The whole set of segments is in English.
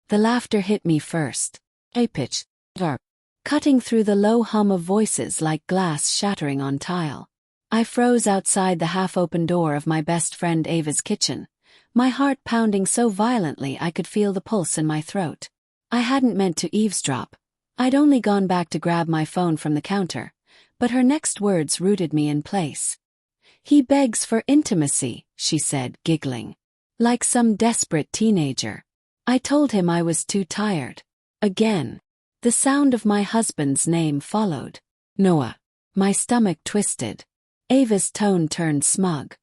The laughter hit me first. A pitch, dark, cutting through the low hum of voices like glass shattering on tile. I froze outside the half-open door of my best friend Ava's kitchen, my heart pounding so violently I could feel the pulse in my throat. I hadn't meant to eavesdrop. I'd only gone back to grab my phone from the counter, but her next words rooted me in place. "He begs for intimacy," she said, giggling. Like some desperate teenager. I told him I was too tired. Again. The sound of my husband's name followed. Noah. My stomach twisted. Ava's tone turned smug.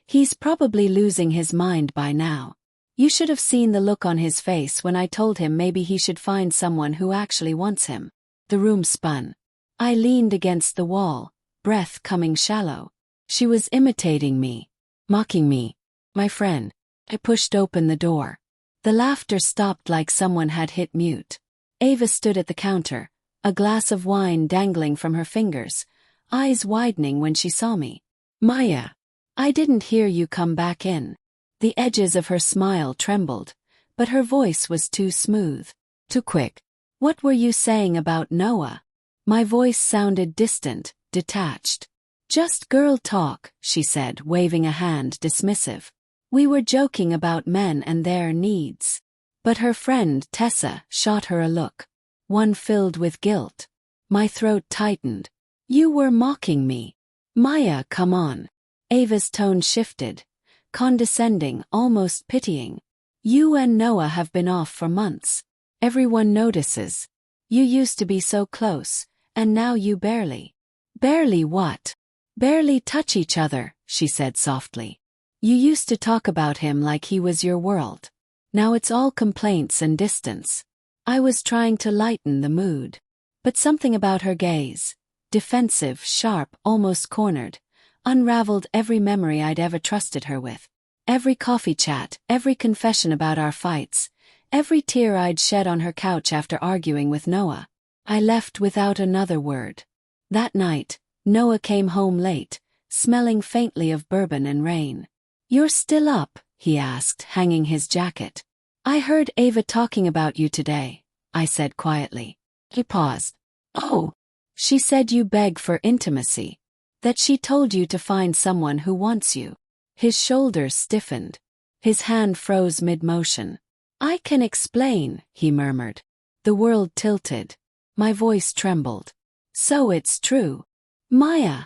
"He's probably losing his mind by now. You should have seen the look on his face when I told him maybe he should find someone who actually wants him." The room spun. I leaned against the wall, breath coming shallow. She was imitating me. Mocking me. My friend. I pushed open the door. The laughter stopped like someone had hit mute. Ava stood at the counter, a glass of wine dangling from her fingers, eyes widening when she saw me. "Maya, I didn't hear you come back in." The edges of her smile trembled, but her voice was too smooth, too quick. "What were you saying about Noah?" My voice sounded distant, detached. "Just girl talk," she said, waving a hand dismissive. "We were joking about men and their needs." But her friend Tessa shot her a look, one filled with guilt. My throat tightened. "You were mocking me. Maya, come on." Ava's tone shifted, condescending, almost pitying. "You and Noah have been off for months. Everyone notices. You used to be so close, and now you barely." "Barely what?" "Barely touch each other," she said softly. "You used to talk about him like he was your world. Now it's all complaints and distance." I was trying to lighten the mood. But something about her gaze, defensive, sharp, almost cornered, unraveled every memory I'd ever trusted her with. Every coffee chat, every confession about our fights, every tear I'd shed on her couch after arguing with Noah. I left without another word. That night, Noah came home late, smelling faintly of bourbon and rain. "You're still up?" he asked, hanging his jacket. "I heard Ava talking about you today," I said quietly. He paused. "Oh." "She said you beg for intimacy. That she told you to find someone who wants you." His shoulders stiffened. His hand froze mid-motion. "I can explain," he murmured. The world tilted. My voice trembled. "So it's true. Maya."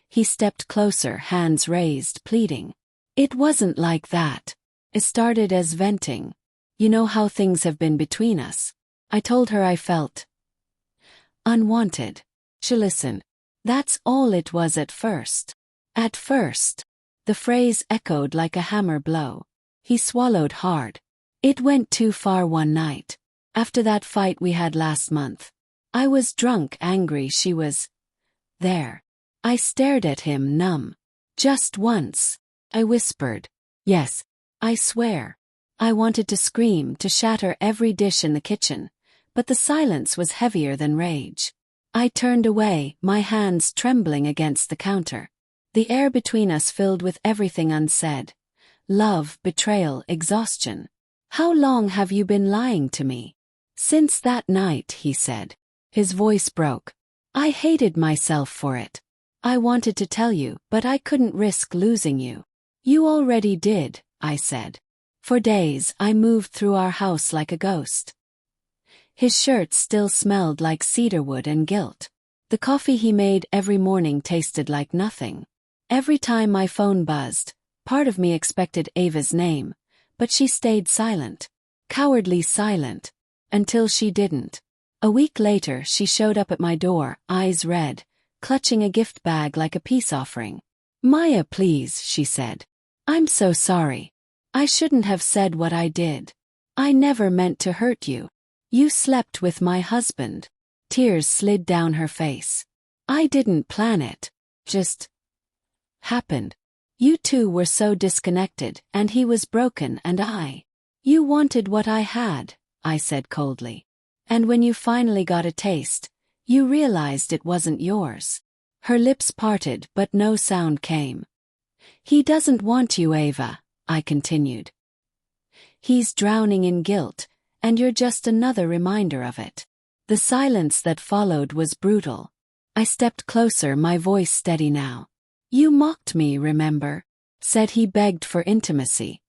He stepped closer, hands raised, pleading. "It wasn't like that. It started as venting. You know how things have been between us." I told her I felt unwanted. She listened. "That's all it was at first." At first. The phrase echoed like a hammer blow. He swallowed hard. "It went too far one night. After that fight we had last month. I was drunk, angry, she was there." I stared at him, numb. "Just once." I whispered. "Yes, I swear." I wanted to scream, to shatter every dish in the kitchen, but the silence was heavier than rage. I turned away, my hands trembling against the counter. The air between us filled with everything unsaid. Love, betrayal, exhaustion. "How long have you been lying to me?" "Since that night," he said. His voice broke. "I hated myself for it. I wanted to tell you, but I couldn't risk losing you." "You already did," I said. For days, I moved through our house like a ghost. His shirt still smelled like cedarwood and guilt. The coffee he made every morning tasted like nothing. Every time my phone buzzed, part of me expected Ava's name, but she stayed silent. Cowardly silent. Until she didn't. A week later, she showed up at my door, eyes red, clutching a gift bag like a peace offering. "Maya, please," she said. "I'm so sorry. I shouldn't have said what I did. I never meant to hurt you. You slept with my husband." Tears slid down her face. "I didn't plan it. Just happened. You two were so disconnected, and he was broken and You wanted what I had," I said coldly. "And when you finally got a taste, you realized it wasn't yours." Her lips parted but no sound came. "He doesn't want you, Ava," I continued. He's drowning in guilt, and you're just another reminder of it. The silence that followed was brutal. I stepped closer, my voice steady now. You mocked me, remember? Said he begged for intimacy.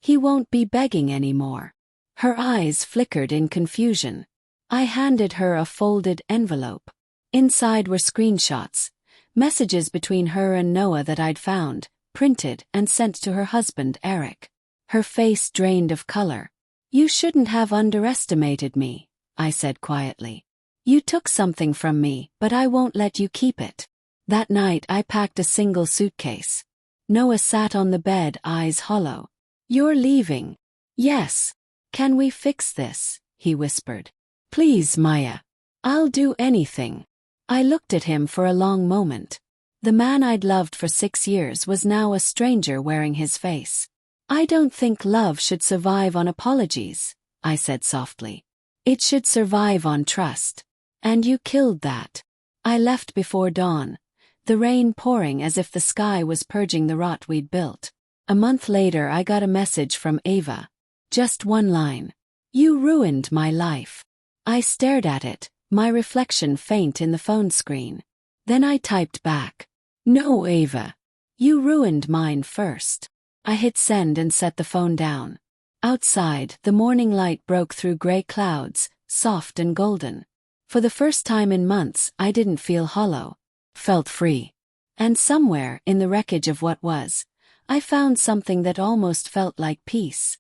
He won't be begging anymore. Her eyes flickered in confusion. I handed her a folded envelope. Inside were screenshots, messages between her and Noah that I'd found, printed and sent to her husband Eric. Her face drained of color. You shouldn't have underestimated me, I said quietly. You took something from me, but I won't let you keep it. That night I packed a single suitcase. Noah sat on the bed, eyes hollow. You're leaving? Yes. Can we fix this? He whispered. Please, Maya. I'll do anything. I looked at him for a long moment. The man I'd loved for 6 years was now a stranger wearing his face. I don't think love should survive on apologies, I said softly. It should survive on trust. And you killed that. I left before dawn, the rain pouring as if the sky was purging the rot we'd built. A month later I got a message from Ava. Just one line. You ruined my life. I stared at it, my reflection faint in the phone screen. Then I typed back. No, Ava. You ruined mine first. I hit send and set the phone down. Outside, the morning light broke through gray clouds, soft and golden. For the first time in months, I didn't feel hollow. Felt free. And somewhere, in the wreckage of what was, I found something that almost felt like peace.